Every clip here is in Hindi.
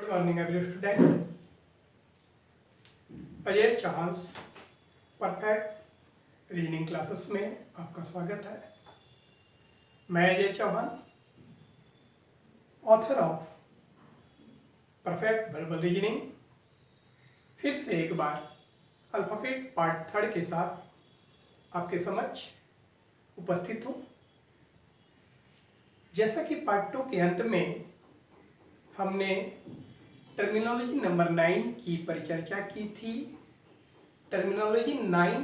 Good morning every student. Ajay चांस परफेक्ट रीजनिंग क्लासेस में आपका स्वागत है। मैं Ajay Chauhan, author of perfect verbal reasoning, फिर से एक बार अल्फाबेट पार्ट 3 के साथ आपके समक्ष उपस्थित हूँ। जैसा कि पार्ट 2 के अंत में हमने टर्मिनोलॉजी नंबर 9 की परिचर्चा की थी। टर्मिनोलॉजी 9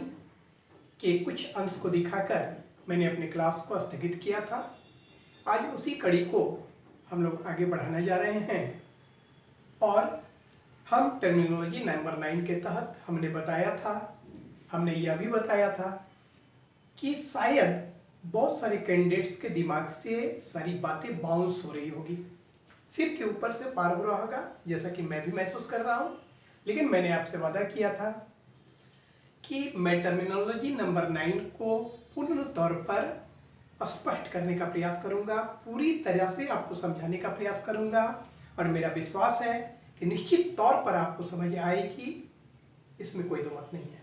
के कुछ अंश को दिखाकर मैंने अपनी क्लास को स्थगित किया था। आज उसी कड़ी को हम लोग आगे बढ़ाने जा रहे हैं और हम टर्मिनोलॉजी नंबर 9 के तहत हमने यह भी बताया था कि शायद बहुत सारे कैंडिडेट्स के दिमाग से सारी बातें बाउंस हो रही होगी, सिर के ऊपर से पार हो रहा होगा, जैसा कि मैं भी महसूस कर रहा हूँ। लेकिन मैंने आपसे वादा किया था कि मैं टर्मिनोलॉजी नंबर 9 को पूर्ण तौर पर स्पष्ट करने का प्रयास करूँगा, पूरी तरह से आपको समझाने का प्रयास करूँगा और मेरा विश्वास है कि निश्चित तौर पर आपको समझ आएगी, इसमें कोई दो मत नहीं है।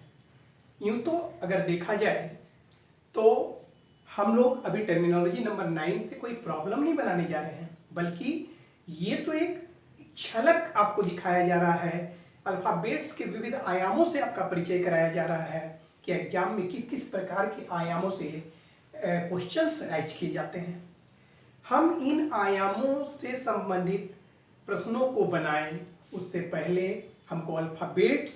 यूँ तो अगर देखा जाए तो हम लोग अभी टर्मिनोलॉजी नंबर 9 पे कोई प्रॉब्लम नहीं बनाने जा रहे हैं, बल्कि ये तो एक झलक आपको दिखाया जा रहा है, अल्फ़ाबेट्स के विविध आयामों से आपका परिचय कराया जा रहा है कि एग्जाम में किस किस प्रकार के आयामों से क्वेश्चंस राइज किए जाते हैं। हम इन आयामों से संबंधित प्रश्नों को बनाएं, उससे पहले हमको अल्फ़ाबेट्स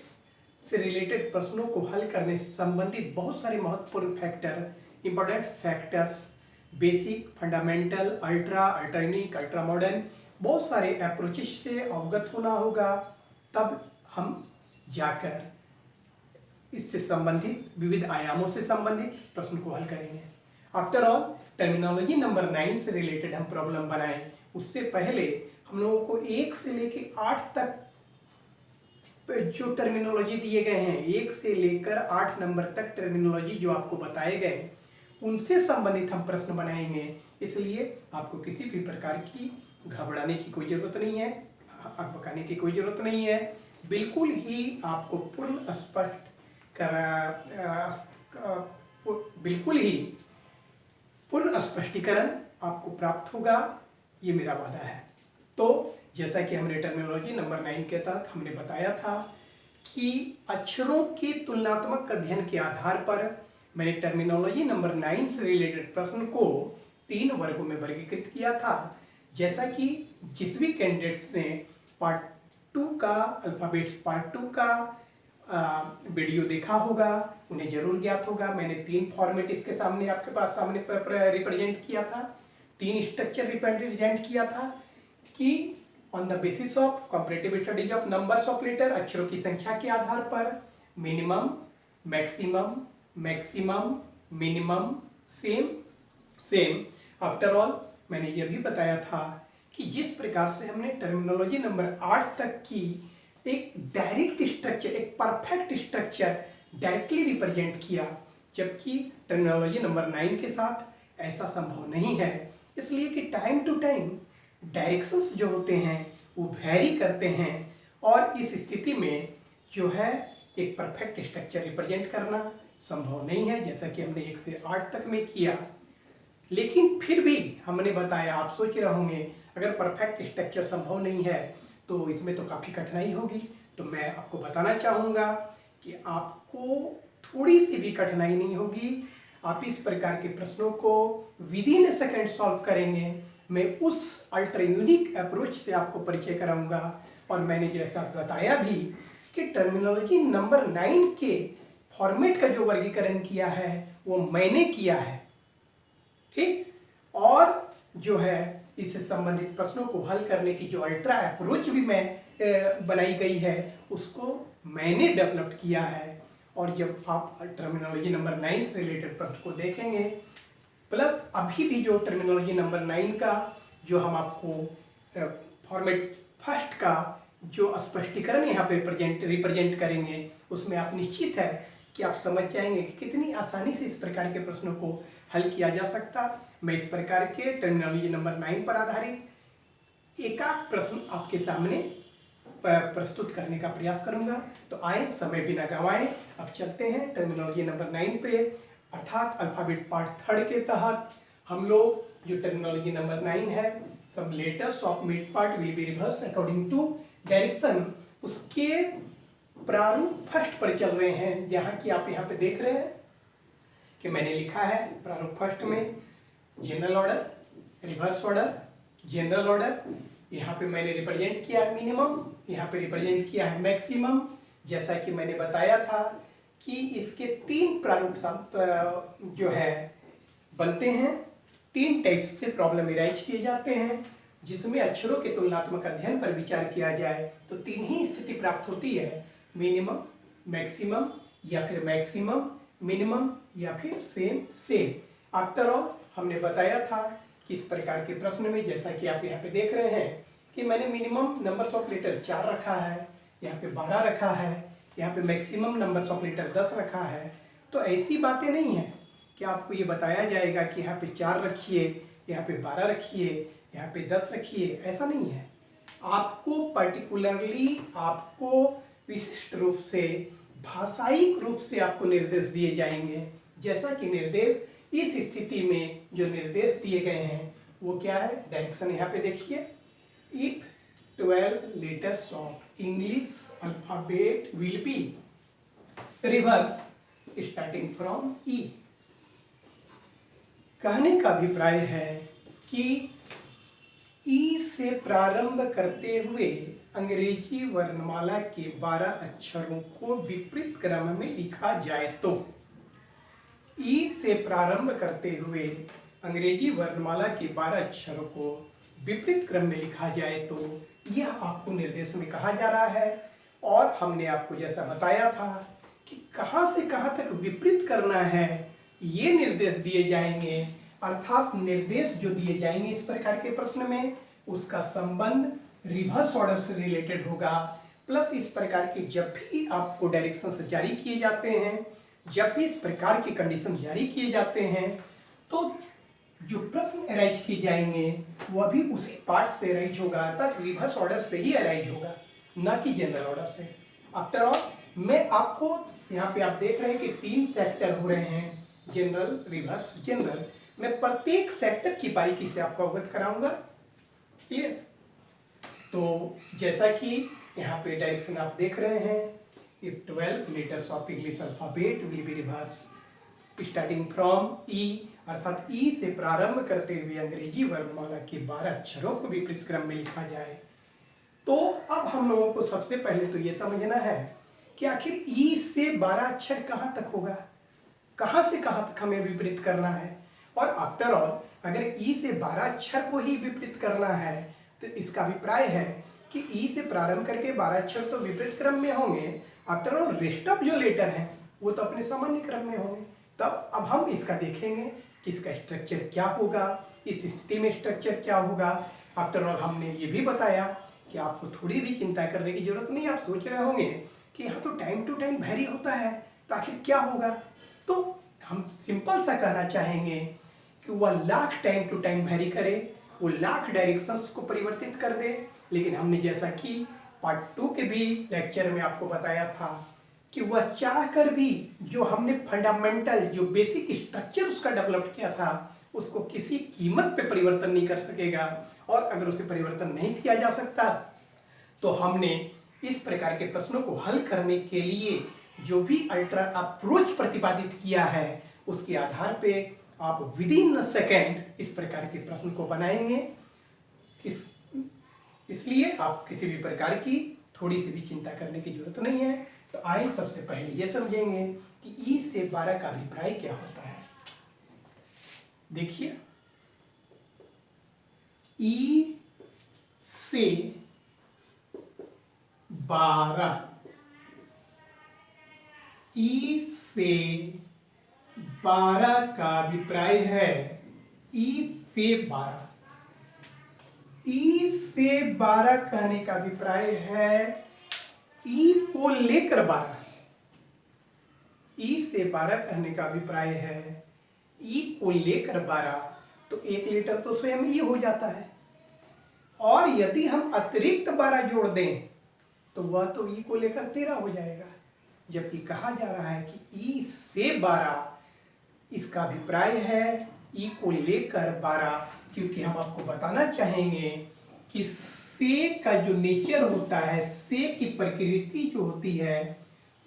से रिलेटेड प्रश्नों को हल करने से संबंधित बहुत सारे महत्वपूर्ण factor, important factors, basic, fundamental, ultra, अल्ट्रानिक, अल्ट्रा मॉडर्न, बहुत सारे अप्रोचेस से अवगत होना होगा, तब हम जाकर इससे संबंधित विविध आयामों से संबंधित प्रश्न को हल करेंगे। आफ्टर ऑल टर्मिनोलॉजी नंबर 9 से रिलेटेड हम प्रॉब्लम बनाएं, उससे पहले हम लोगों को 1 से लेकर 8 तक जो टर्मिनोलॉजी दिए गए हैं, 1 से लेकर 8 नंबर तक टर्मिनोलॉजी जो आपको बताए गए उनसे संबंधित हम प्रश्न बनाएंगे। इसलिए आपको किसी भी प्रकार की घबराने की कोई ज़रूरत नहीं है, अकबकाने की कोई ज़रूरत नहीं है। बिल्कुल ही आपको पूर्ण स्पष्टीकरण आपको प्राप्त होगा, ये मेरा वादा है। तो जैसा कि हमने टर्मिनोलॉजी नंबर 9 के तहत हमने बताया था कि अक्षरों के तुलनात्मक अध्ययन के आधार पर मैंने टर्मिनोलॉजी नंबर 9 से रिलेटेड प्रश्न को 3 वर्गों में वर्गीकृत किया था। जैसा कि जिस भी कैंडिडेट्स ने पार्ट 2 का अल्फ़ाबेट्स पार्ट 2 का वीडियो देखा होगा उन्हें जरूर ज्ञात होगा। मैंने 3 फॉर्मेट इसके सामने आपके सामने रिप्रेजेंट किया था, 3 स्ट्रक्चर रिप्रेजेंट किया था कि on the basis of comparative studies of numbers of letter, अक्षरों की संख्या के आधार पर minimum, maximum, maximum, minimum, same. After all मैंने यह भी बताया था कि जिस प्रकार से हमने टर्मिनोलॉजी नंबर 8 तक की एक डायरेक्ट स्ट्रक्चर, एक परफेक्ट स्ट्रक्चर डायरेक्टली रिप्रेजेंट किया, जबकि टर्मिनोलॉजी नंबर 9 के साथ ऐसा संभव नहीं है। इसलिए कि टाइम टू टाइम डायरेक्शंस जो होते हैं वो वैरी करते हैं और इस स्थिति में जो है एक परफेक्ट स्ट्रक्चर रिप्रेजेंट करना संभव नहीं है, जैसा कि हमने 1 से 8 तक में किया। लेकिन फिर भी हमने बताया, आप सोच रहे होंगे अगर परफेक्ट स्ट्रक्चर संभव नहीं है तो इसमें तो काफ़ी कठिनाई होगी। तो मैं आपको बताना चाहूँगा कि आपको थोड़ी सी भी कठिनाई नहीं होगी, आप इस प्रकार के प्रश्नों को विदिन ए सेकेंड सॉल्व करेंगे। मैं उस अल्ट्रा यूनिक अप्रोच से आपको परिचय कराऊंगा और मैंने जैसा बताया भी कि टर्मिनोलॉजी नंबर 9 के फॉर्मेट का जो वर्गीकरण किया है वो मैंने किया है, ठीक। और जो है इससे संबंधित प्रश्नों को हल करने की जो अल्ट्रा अप्रोच भी मैं बनाई गई है उसको मैंने डेवलप किया है। और जब आप टर्मिनोलॉजी नंबर 9 से रिलेटेड प्रश्न को देखेंगे, प्लस अभी भी जो टर्मिनोलॉजी नंबर 9 का जो हम आपको फॉर्मेट फर्स्ट का जो स्पष्टीकरण यहाँ पे रिप्रेजेंट करेंगे, उसमें आप निश्चित है कि आप समझ जाएंगे कि कितनी आसानी से इस प्रकार के प्रश्नों को हल किया जा सकता। मैं इस प्रकार के टर्मिनोलॉजी नंबर 9 पर आधारित एकाक प्रश्न आपके सामने प्रस्तुत करने का प्रयास करूंगा। तो आए समय बिना गंवाएं अब चलते हैं टर्मिनोलॉजी नंबर 9 पे, अर्थात अल्फाबेट पार्ट 3 के तहत हम लोग जो टर्मिनोलॉजी नंबर 9 है, सब letters of mid part will be reverse according to direction, उसके प्रारूप फर्स्ट पर चल रहे हैं। जहाँ की आप यहाँ पे देख रहे हैं कि मैंने लिखा है प्रारूप फर्स्ट में general order, reverse order, general order. यहाँ पे मैंने रिप्रेजेंट किया है मिनिमम, यहाँ पे रिप्रेजेंट किया है मैक्सिमम। जैसा कि मैंने बताया था कि इसके 3 प्रारूप जो है बनते हैं, 3 टाइप्स से प्रॉब्लम इराइज किए जाते हैं, जिसमें अक्षरों के तुलनात्मक अध्ययन पर विचार किया जाए तो 3 ही स्थिति प्राप्त होती है, मिनिमम, मैक्सिमम या फिर मैक्सिमम, मिनिमम या फिर सेम। आफ्टर ऑल हमने बताया था कि इस प्रकार के प्रश्न में, जैसा कि आप यहाँ पे देख रहे हैं कि मैंने मिनिमम नंबर्स ऑफ लेटर 4 रखा है, यहाँ पे 12 रखा है, यहाँ पे मैक्सिमम नंबर्स ऑफ लेटर 10 रखा है। तो ऐसी बातें नहीं है कि आपको ये बताया जाएगा कि यहाँ पे 4 रखिए, यहाँ पे 12 रखिए, यहाँ पे 10 रखिए, ऐसा नहीं है। आपको पर्टिकुलरली आपको विशिष्ट रूप से भाषायिक रूप से आपको निर्देश दिए जाएंगे। जैसा कि निर्देश इस स्थिति में जो निर्देश दिए गए हैं वो क्या है, डायरेक्शन यहाँ पे देखिए, if 12 letters of English alphabet will be reverse starting from E. कहने का अभिप्राय है कि ई से प्रारंभ करते हुए अंग्रेजी वर्णमाला के 12 अक्षरों को विपरीत क्रम में लिखा जाए तो, ई से प्रारंभ करते हुए अंग्रेजी वर्णमाला के 12 अक्षरों को विपरीत क्रम में लिखा जाए तो यह आपको निर्देश में कहा जा रहा है। और हमने आपको जैसा बताया था कि कहाँ से कहाँ तक विपरीत करना है ये निर्देश दिए जाएंगे, अर्थात निर्देश जो दिए जाएंगे इस प्रकार के प्रश्न में उसका संबंध रिवर्स ऑर्डर से रिलेटेड होगा। प्लस इस प्रकार के जब भी आपको डायरेक्शंस जारी किए जाते हैं, जब भी इस प्रकार की कंडीशन जारी किए जाते हैं, तो जो प्रश्न अराइज किए जाएंगे वह भी उसी पार्ट से अराइज होगा, अर्थात रिवर्स ऑर्डर से ही अराइज होगा, ना कि जनरल ऑर्डर से। आफ्टर ऑल मैं आपको यहाँ पे आप देख रहे हैं कि 3 सेक्टर हो रहे हैं, जनरल, रिवर्स, जनरल। मैं प्रत्येक सेक्टर की बारीकी से आपको अवगत कराऊंगा। क्लियर? तो जैसा कि यहाँ पे डायरेक्शन आप देख रहे हैं, if 12 letters of English alphabet will be reverse starting from E, अर्थात ई से प्रारंभ करते हुए अंग्रेजी वर्णमाला के 12 अक्षरों को विपरीत क्रम में लिखा जाए। तो अब हम लोगों को सबसे पहले तो ये समझना है कि आखिर ई से 12 अक्षर कहाँ तक होगा, कहाँ से कहाँ तक हमें विपरीत करना है। और आफ्टर ऑल अगर ई से 12 अक्षर को ही विपरीत करना है तो इसका अभिप्राय है कि ई से प्रारंभ करके 12 अक्षर तो विपरीत क्रम में होंगे, आफ्टर ऑल रेस्ट ऑफ जो लेटर हैं वो तो अपने सामान्य क्रम में होंगे। तब अब हम इसका देखेंगे कि इसका स्ट्रक्चर क्या होगा, इस स्थिति में स्ट्रक्चर क्या होगा। आफ्टर ऑल हमने ये भी बताया कि आपको थोड़ी भी चिंता करने की जरूरत नहीं। आप सोच रहे होंगे कि यहाँ तो टाइम टू टाइम वैरी होता है तो आखिर क्या होगा, तो हम सिंपल सा कहना चाहेंगे कि वह लाख टाइम टू टाइम वैरी करे, वो लाख डायरेक्शंस को परिवर्तित कर दे। लेकिन हमने जैसा कि पार्ट 2 के भी लेक्चर में आपको बताया था कि वह चाह कर भी जो हमने फंडामेंटल जो बेसिक स्ट्रक्चर उसका डेवलप किया था उसको किसी कीमत पे परिवर्तन नहीं कर सकेगा। और अगर उसे परिवर्तन नहीं किया जा सकता तो हमने इस प्रकार के प्रश्नों को हल करने के लिए जो भी अल्ट्रा अप्रोच प्रतिपादित किया है उसके आधार पे आप विद इन सेकेंड इस प्रकार के प्रश्न को बनाएंगे। इसलिए आप किसी भी प्रकार की थोड़ी सी भी चिंता करने की जरूरत नहीं है। तो आइए सबसे पहले ये समझेंगे कि ई से 12 का अभिप्राय क्या होता है। देखिए, ई से 12, ई से 12 का अभिप्राय है ई से 12। ई से 12 कहने का अभिप्राय है ई को लेकर 12। ई से 12 कहने का अभिप्राय है ई को लेकर 12, तो एक लेटर तो स्वयं ई हो जाता है। और यदि हम अतिरिक्त 12 जोड़ दें तो वह तो ई को लेकर 13 हो जाएगा। जबकि कहा जा रहा है कि ई से 12, इसका अभिप्राय है ई को लेकर 12, क्योंकि हम आपको बताना चाहेंगे कि से का जो नेचर होता है, से की प्रकृति जो होती है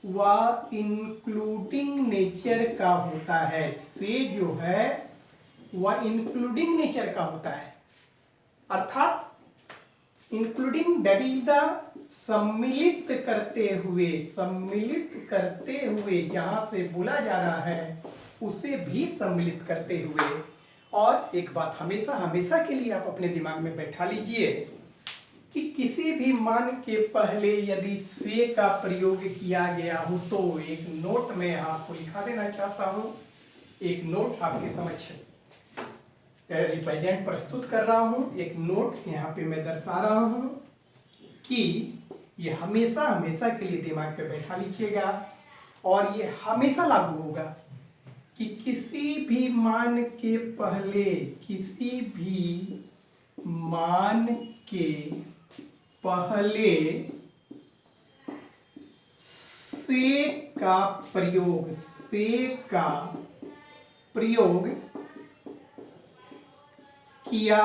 वह इंक्लूडिंग नेचर का होता है। से जो है वह इंक्लूडिंग नेचर का होता है, अर्थात इंक्लूडिंग दैट इज द सम्मिलित करते हुए जहां से बोला जा रहा है उसे भी सम्मिलित करते हुए। और एक बात हमेशा हमेशा के लिए आप अपने दिमाग में बैठा लीजिए कि किसी भी मान के पहले यदि से का प्रयोग किया गया हो तो एक नोट में आपको लिखा देना चाहता हूं, एक नोट आपके समक्ष रिप्रेजेंट प्रस्तुत कर रहा हूं। एक नोट यहाँ पे मैं दर्शा रहा हूं कि ये हमेशा हमेशा के लिए दिमाग पे बैठा लीजिएगा और ये हमेशा लागू होगा कि किसी भी मान के पहले, किसी भी मान के पहले से का प्रयोग किया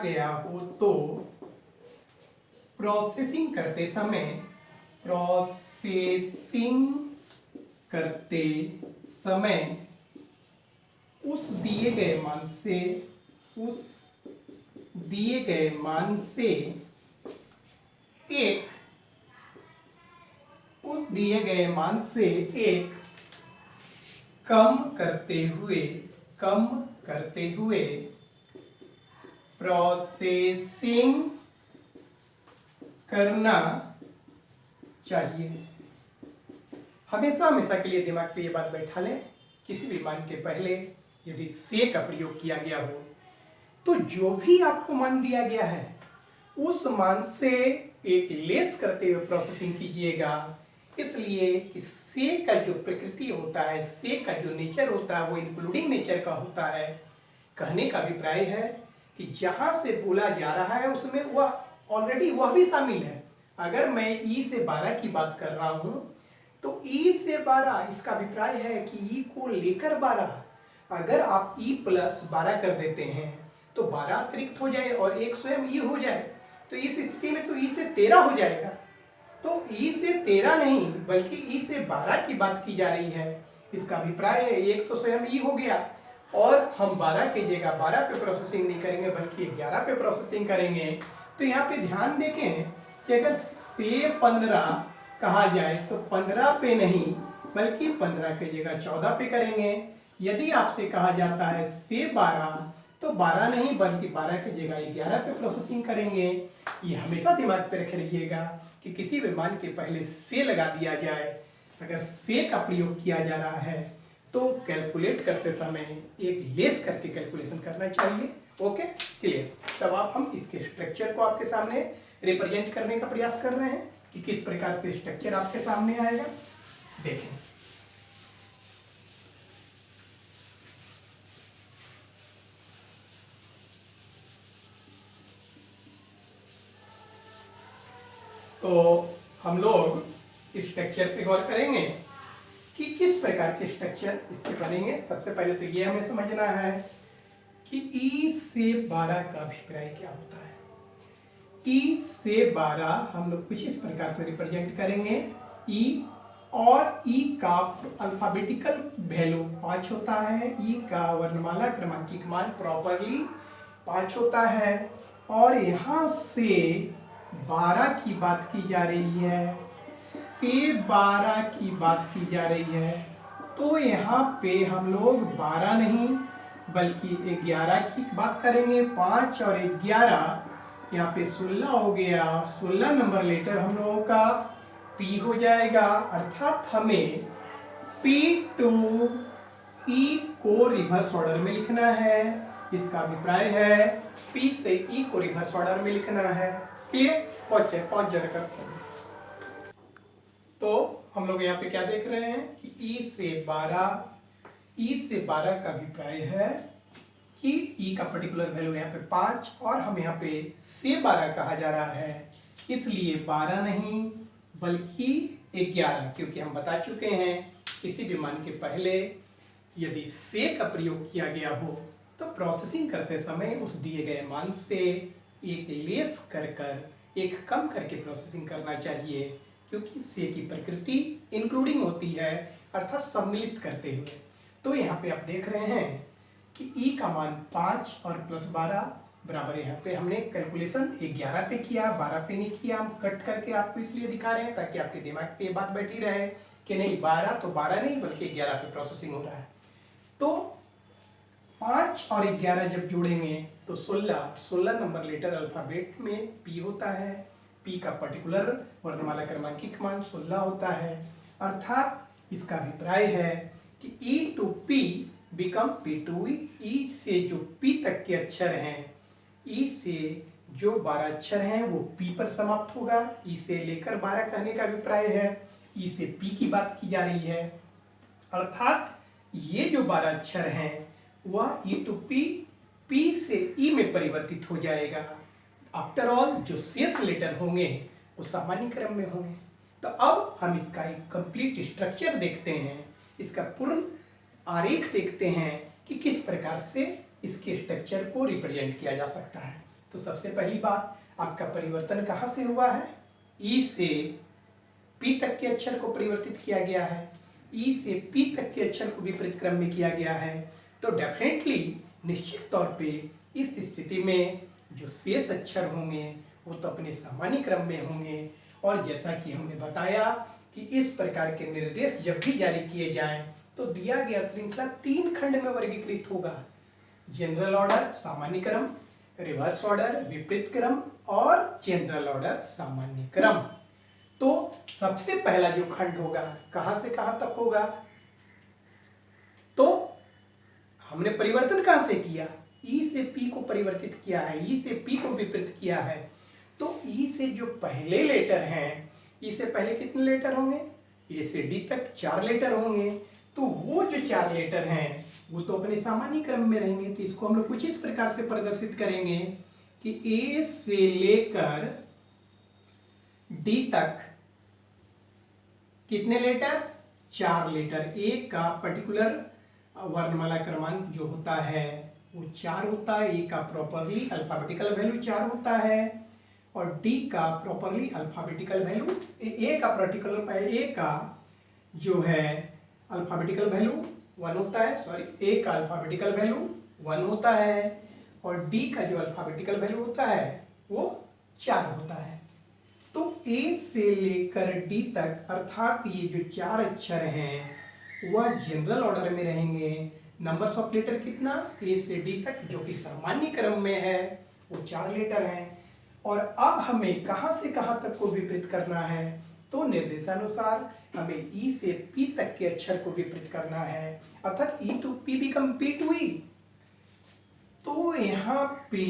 गया हो तो प्रोसेसिंग करते समय उस दिए गए मान से एक कम करते हुए प्रोसेसिंग करना चाहिए। हमेशा हमेशा के लिए दिमाग पे ये बात बैठा लें, किसी भी मान के पहले यदि से का प्रयोग किया गया हो तो जो भी आपको मान दिया गया है उस मान से एक लेस करते हुए प्रोसेसिंग कीजिएगा। इसलिए इस से का जो प्रकृति होता है, से का जो नेचर होता है वो इंक्लूडिंग नेचर का होता है। कहने का अभिप्राय है कि जहां से बोला जा रहा है उसमें वह ऑलरेडी वह भी शामिल है। अगर मैं ई से 12 की बात कर रहा हूं तो ई से 12 इसका अभिप्राय है कि ई को लेकर 12। अगर आप ई प्लस 12 कर देते हैं तो 12 अतिरिक्त हो जाए और एक स्वयं ई हो जाए तो इस स्थिति में तो ई से 13 हो जाएगा। तो ई से 13 नहीं बल्कि ई से 12 की बात की जा रही है। इसका अभिप्राय है एक तो स्वयं ई हो गया और हम 12 की जगह 12 पे प्रोसेसिंग नहीं करेंगे बल्कि 11 पे प्रोसेसिंग करेंगे। तो यहाँ पे ध्यान देखें कि अगर से 15 कहा जाए तो 15 पे नहीं बल्कि 15 की जगह 14 पे करेंगे। यदि आपसे कहा जाता है से 12 तो 12 नहीं बल्कि 12 की जगह 11 पे प्रोसेसिंग करेंगे। ये हमेशा दिमाग पे रख लीजिएगा कि किसी भी मान के पहले से लगा दिया जाए, अगर से का प्रयोग किया जा रहा है तो कैलकुलेट करते समय एक लेस करके कैलकुलेशन करना चाहिए। Okay, clear. तब आप हम इसके स्ट्रक्चर को आपके सामने रिप्रेजेंट करने का प्रयास कर रहे हैं कि किस प्रकार से स्ट्रक्चर आपके सामने आएगा। देखें, तो हम लोग स्ट्रक्चर पे गौर करेंगे कि किस प्रकार के स्ट्रक्चर इसके बनेंगे। सबसे पहले तो ये हमें समझना है कि ई से 12 का अभिप्राय क्या होता है। ई से 12 हम लोग कुछ इस प्रकार से रिप्रेजेंट करेंगे। ई और ई का अल्फाबेटिकल वैल्यू 5 होता है। ई का वर्णमाला क्रमांकित मान प्रॉपरली 5 होता है और यहाँ से 12 की बात की जा रही है, से 12 की बात की जा रही है। तो यहाँ पे हम लोग 12 नहीं बल्कि 11 की बात करेंगे। 5 और 11 यहाँ पे 16 हो गया। 16 नंबर लेटर हम लोगों का P हो जाएगा, अर्थात हमें P2 E को रिवर्स ऑर्डर में लिखना है। इसका अभिप्राय है P से E को रिवर्स ऑर्डर में लिखना है। क्लियर? पॉज जरा करते हैं। तो हम लोग यहाँ पे क्या देख रहे हैं कि E से 12 का अभिप्राय है कि ई का पर्टिकुलर वैल्यू यहाँ पे 5 और हम यहाँ पे से 12 कहा जा रहा है, इसलिए 12 नहीं बल्कि 11, क्योंकि हम बता चुके हैं किसी भी मान के पहले यदि से का प्रयोग किया गया हो तो प्रोसेसिंग करते समय उस दिए गए मान से एक लेस कर एक कम करके प्रोसेसिंग करना चाहिए, क्योंकि से की प्रकृति इंक्लूडिंग होती है, अर्थात सम्मिलित करते हुए। तो यहाँ पे आप देख रहे हैं कि ई का मान 5 और प्लस 12 बराबर, यहाँ पे हमने कैलकुलेशन 11 पे किया, 12 पे नहीं किया। हम कट करके आपको इसलिए दिखा रहे हैं ताकि आपके दिमाग पे ये बात बैठी रहे कि नहीं 12 तो 12 नहीं बल्कि 11 पे प्रोसेसिंग हो रहा है। तो 5 और 11 जब जोड़ेंगे तो 16 नंबर लेटर अल्फाबेट में पी होता है। पी का पर्टिकुलर वर्णमाला क्रमांकित मान 16 होता है, अर्थात इसका अभिप्राय है कि E to P become P to E. E से जो पी तक के अक्षर हैं, ई से जो 12 अक्षर हैं वो पी पर समाप्त होगा। ई से लेकर 12 कहने का अभिप्राय है ई से पी की बात की जा रही है, अर्थात ये जो 12 अक्षर हैं वह ई टू पी, पी से ई में परिवर्तित हो जाएगा। आफ्टर ऑल जो शेष लेटर होंगे वो सामान्य क्रम में होंगे। तो अब हम इसका एक कंप्लीट स्ट्रक्चर देखते हैं, इसका पूर्ण आरेख देखते हैं कि किस प्रकार से इसके स्ट्रक्चर को रिप्रेजेंट किया जा सकता है। तो सबसे पहली बात, आपका परिवर्तन कहाँ से हुआ है? ई से पी तक के अक्षर को परिवर्तित किया गया है, ई से पी तक के अक्षर को विपरीत क्रम में किया गया है। तो डेफिनेटली निश्चित तौर पे इस स्थिति में जो शेष अक्षर होंगे वो तो अपने सामान्य क्रम में होंगे। और जैसा कि हमने बताया कि इस प्रकार के निर्देश जब भी जारी किए जाएं तो दिया गया श्रृंखला 3 खंड में वर्गीकृत होगा: जनरल ऑर्डर सामान्य क्रम, रिवर्स ऑर्डर विपरीत क्रम और जनरल ऑर्डर सामान्य क्रम। तो सबसे पहला जो खंड होगा कहां से कहां तक होगा? तो हमने परिवर्तन कहां से किया? ई से पी को परिवर्तित किया है, ई से पी को विपरीत किया है। तो ई से जो पहले लेटर हैं, ई से पहले कितने लेटर होंगे? ए से डी तक 4 लेटर होंगे। तो वो जो 4 लेटर हैं वो तो अपने सामान्य क्रम में रहेंगे। तो इसको हम लोग कुछ इस प्रकार से प्रदर्शित करेंगे कि ए से लेकर डी तक कितने लेटर? 4 लेटर। ए का पर्टिकुलर वर्णमाला क्रमांक जो होता है वो 4 होता है। ए का प्रॉपरली अल्फाबेटिकल वैल्यू 4 होता है और डी का प्रॉपरली अल्फाबेटिकल वैल्यू, ए का जो है अल्फाबेटिकल वैल्यू 1 होता है, ए का अल्फाबेटिकल वैल्यू 1 होता है और डी का जो अल्फाबेटिकल वैल्यू होता है वो 4 होता है। तो ए से लेकर डी तक अर्थात ये जो 4 अक्षर हैं वह जनरल ऑर्डर में रहेंगे। नंबर्स ऑफ लेटर कितना? ए से डी तक जो कि सामान्य क्रम में है वो 4 लेटर हैं। और अब हमें कहां से कहां तक को विपरीत करना है? तो निर्देशानुसार हमें ई से पी तक के अक्षर को विपरीत करना है, अर्थात E to P become P to E. तो यहाँ पे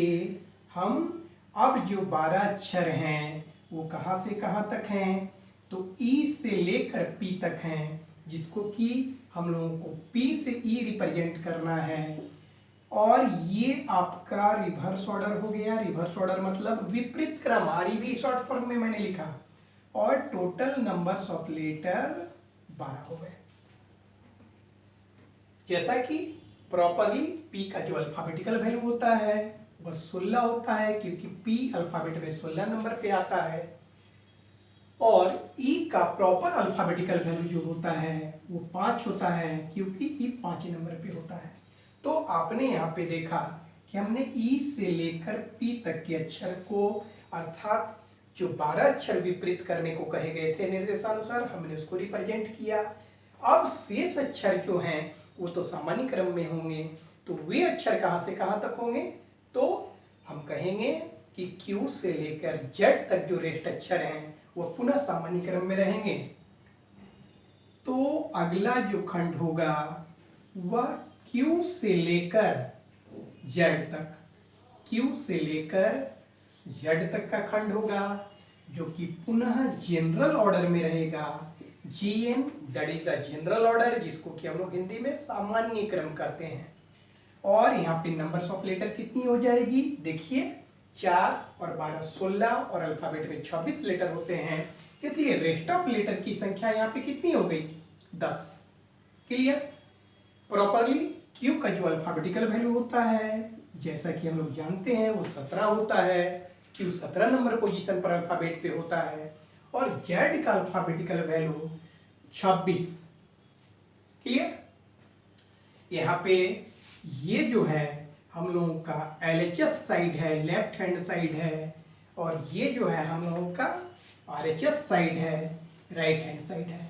हम अब जो 12 अक्षर हैं वो कहां से कहां तक हैं? तो ई से लेकर पी तक हैं, जिसको कि हम लोगों को पी से ई रिप्रेजेंट करना है। और ये आपका रिवर्स ऑर्डर हो गया। रिवर्स ऑर्डर मतलब विपरीत क्रम, आरईवी शॉर्ट फॉर्म में मैंने लिखा। और टोटल नंबर्स ऑफ लेटर 12 हो गए। जैसा कि प्रॉपरली पी का जो अल्फाबेटिकल वैल्यू होता है वह 16 होता है, क्योंकि पी अल्फाबेट में 16 नंबर पे आता है। और ई का प्रॉपर अल्फाबेटिकल वैल्यू जो होता है वो 5 होता है, क्योंकि ई 5 नंबर पे होता है। तो आपने यहाँ पे देखा कि हमने ई से लेकर पी तक के अक्षर को, अर्थात जो 12 अक्षर विपरीत करने को कहे गए थे निर्देशानुसार, हमने उसको रिप्रेजेंट किया। अब शेष अक्षर जो हैं वो तो सामान्य क्रम में होंगे। तो वे अक्षर कहां से कहां तक होंगे? तो हम कहेंगे कि क्यू से लेकर जेड तक जो रेस्ट अक्षर हैं वह पुनः सामान्य क्रम में रहेंगे। तो अगला जो खंड होगा वह क्यू से लेकर जेड तक, क्यू से लेकर जेड तक का खंड होगा, जो कि पुनः जनरल ऑर्डर में रहेगा। G N that is the general order, जिसको कि हम लोग हिंदी में सामान्य क्रम कहते हैं। और यहाँ पे नंबर्स ऑफ लेटर कितनी हो जाएगी, देखिए 4 और 12 16 और अल्फाबेट में 26 लेटर होते हैं, इसलिए रेस्ट ऑफ लेटर की संख्या यहाँ पे कितनी हो गई 10। क्लियर। प्रॉपरली क्यू का जो अल्फाबेटिकल वैल्यू होता है जैसा कि हम लोग जानते हैं वो 17 होता है, क्यू 17 नंबर पोजीशन पर अल्फाबेट पे होता है, और जेड का अल्फाबेटिकल वैल्यू 26। क्लियर। यहाँ पे ये जो है हम लोगों का LHS साइड है, लेफ्ट हैंड साइड है, और ये जो है हम लोगों का RHS साइड है, राइट हैंड साइड है।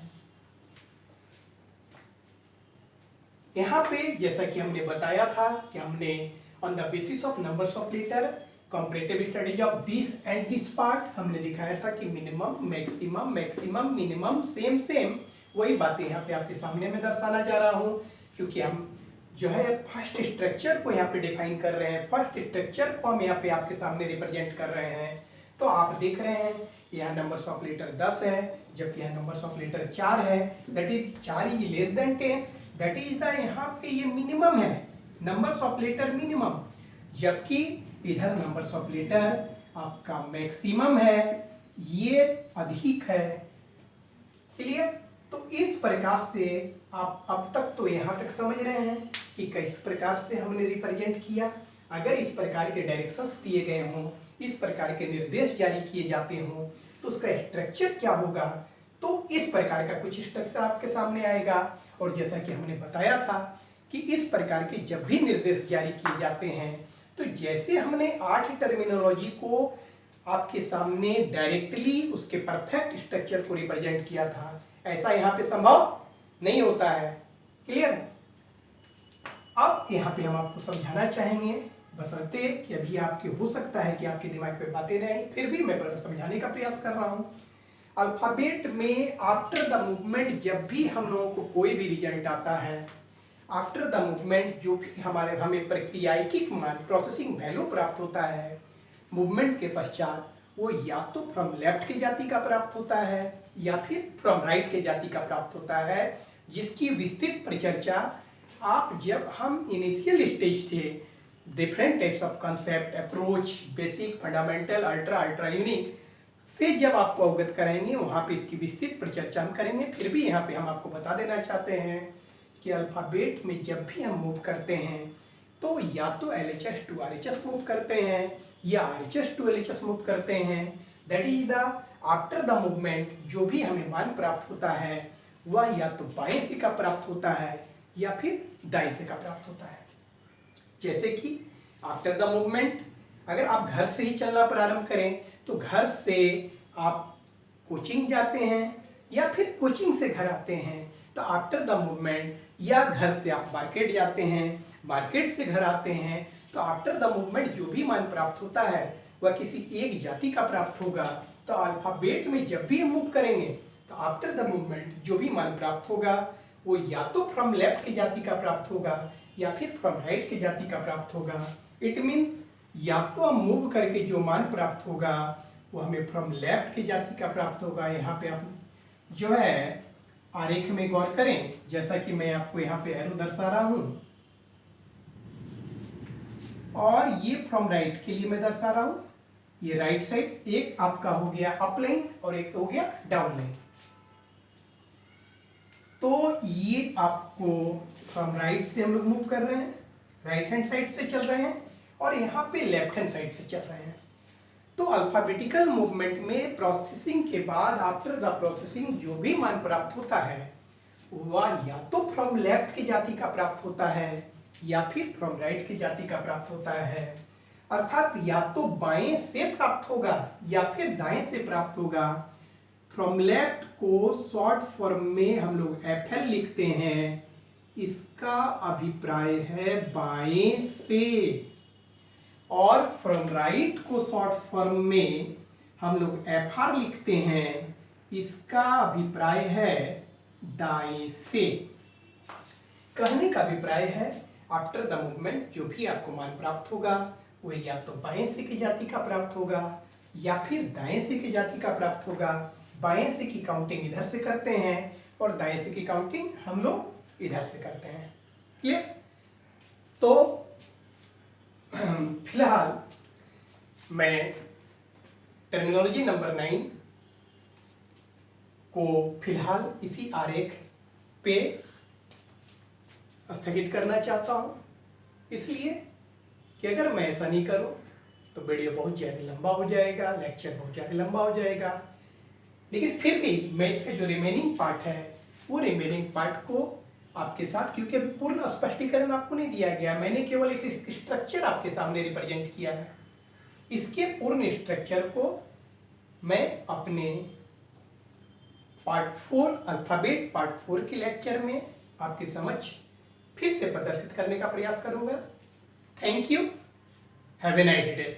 यहाँ पे जैसा कि हमने बताया था कि हमने on the basis of numbers of letter comparative studies of this and this part हमने दिखाया था कि minimum maximum maximum minimum same same वही बातें यहाँ पे आपके सामने में दर्शाना जा रहा हूँ, क्योंकि हम जो है फर्स्ट स्ट्रक्चर को यहाँ पे डिफाइन कर रहे हैं, फर्स्ट स्ट्रक्चर को हम यहाँ पे आपके सामने रिप्रेजेंट कर रहे हैं। तो आप देख रहे हैं यहाँ नंबर्स ऑफ लेटर 10 है, जबकि यहाँ नंबर्स ऑफ लेटर 4 है, that is 4 is less than 10, that is the यहाँ पे ये मिनिमम है, नंबर्स ऑफ लेटर मिनिमम, जबकि इधर नंबर्स ऑफ लेटर आपका मैक्सिमम है, ये अधिक है। क्लियर। तो इस प्रकार से आप अब तक तो यहाँ तक समझ रहे हैं कि किस प्रकार से हमने रिप्रेजेंट किया। अगर इस प्रकार के डायरेक्शंस दिए गए हों, इस प्रकार के निर्देश जारी किए जाते हों, तो उसका स्ट्रक्चर क्या होगा, तो इस प्रकार का कुछ स्ट्रक्चर आपके सामने आएगा। और जैसा कि हमने बताया था कि इस प्रकार के जब भी निर्देश जारी किए जाते हैं, तो जैसे हमने 8 टर्मिनोलॉजी को आपके सामने डायरेक्टली उसके परफेक्ट स्ट्रक्चर को रिप्रेजेंट किया था, ऐसा यहाँ पे संभव नहीं होता है। क्लियर। अब यहाँ पे हम आपको समझाना चाहेंगे, बशर्ते कि अभी आपके हो सकता है कि आपके दिमाग पे बातें रहें, फिर भी मैं समझाने का प्रयास कर रहा हूँ। अल्फाबेट में आफ्टर द मूवमेंट जब भी हम लोगों को कोई भी रिजल्ट आता है, आफ्टर द मूवमेंट जो भी हमें प्रक्रियात्मक मान प्रोसेसिंग वैल्यू प्राप्त होता है, मूवमेंट के पश्चात वो या तो फ्रॉम लेफ्ट की जाति का प्राप्त होता है या फिर फ्रॉम राइट के जाति का प्राप्त होता है, जिसकी विस्तृत परिचर्चा आप जब हम इनिशियल स्टेज से different types of concept approach basic fundamental ultra ultra unique से जब आपको अवगत कराएंगे, वहाँ पे इसकी विस्तृत परिचर्चा हम करेंगे। फिर भी यहाँ पे हम आपको बता देना चाहते हैं कि अल्फाबेट में जब भी हम मूव करते हैं तो या तो LHS to RHS मूव करते हैं या RHS to LHS मूव करते हैं। That is the after the movement जो भी हमें मान प्राप्त होता है वह या तो बाएं से का प्राप्त होता है या फिर दाएं से का प्राप्त होता है। जैसे कि आफ्टर द मूवमेंट अगर आप घर से ही चलना प्रारंभ करें तो घर से आप कोचिंग जाते हैं या फिर कोचिंग से घर आते हैं, तो आफ्टर द मूवमेंट या घर से आप मार्केट जाते हैं, मार्केट से घर आते हैं, तो आफ्टर द मूवमेंट जो भी मान प्राप्त होता है वह किसी एक जाति का प्राप्त होगा। तो अल्फाबेट में जब भी हम मूव करेंगे तो आफ्टर द मूवमेंट जो भी मान प्राप्त होगा वो या तो फ्रॉम लेफ्ट की जाति का प्राप्त होगा या फिर फ्रॉम राइट की जाति का प्राप्त होगा। इट मीन्स या तो हम मूव करके जो मान प्राप्त होगा वो हमें फ्रॉम लेफ्ट की जाति का प्राप्त होगा। यहाँ पे आप जो है आरेख में गौर करें, जैसा कि मैं आपको यहाँ पे एरो दर्शा रहा हूँ, और ये फ्रॉम राइट के लिए मैं दर्शा रहा हूँ। ये राइट साइड एक आपका हो गया अप लाइन और एक हो गया डाउन लाइन। तो ये आपको फ्रॉम राइट से हम लोग मूव कर रहे हैं, राइट हैंड साइड से चल रहे हैं, और यहाँ पे लेफ्ट हैंड साइड से चल रहे हैं। तो अल्फाबेटिकल मूवमेंट में प्रोसेसिंग के बाद आफ्टर द प्रोसेसिंग जो भी मान प्राप्त होता है वह या तो फ्रॉम लेफ्ट की जाति का प्राप्त होता है या फिर फ्रॉम राइट की जाति का प्राप्त होता है। अर्थात या तो बाएं से प्राप्त होगा या फिर दाएं से प्राप्त होगा। फ्रॉम लेफ्ट को शॉर्ट फॉर्म में हम लोग FL लिखते हैं, इसका अभिप्राय है बाएं से, और फ्रॉम राइट को शॉर्ट फॉर्म में हम लोग FR लिखते हैं, इसका अभिप्राय है दाएं से। कहने का अभिप्राय है आफ्टर द मूवमेंट जो भी आपको मान प्राप्त होगा वो या तो बाएं से की जाति का प्राप्त होगा या फिर दाएं से की जाति का प्राप्त होगा। बाएं से की काउंटिंग इधर से करते हैं और दाएं से की काउंटिंग हम लोग इधर से करते हैं। क्लियर। तो फिलहाल मैं टर्मिनोलॉजी नंबर 9 को फिलहाल इसी आरेख पे स्थगित करना चाहता हूँ, इसलिए कि अगर मैं ऐसा नहीं करूँ तो वीडियो बहुत ज़्यादा लंबा हो जाएगा, लेक्चर बहुत ज़्यादा लंबा हो जाएगा। लेकिन फिर भी मैं इसका जो रिमेनिंग पार्ट है वो रिमेनिंग पार्ट को आपके साथ, क्योंकि पूर्ण स्पष्टीकरण आपको नहीं दिया गया, मैंने केवल एक स्ट्रक्चर आपके सामने रिप्रेजेंट किया है। इसके पूर्ण स्ट्रक्चर को मैं अपने पार्ट 4 अल्फ़ाबेट पार्ट 4 के लेक्चर में आपके समक्ष फिर से प्रदर्शित करने का प्रयास करूंगा। Thank you, have a nice day.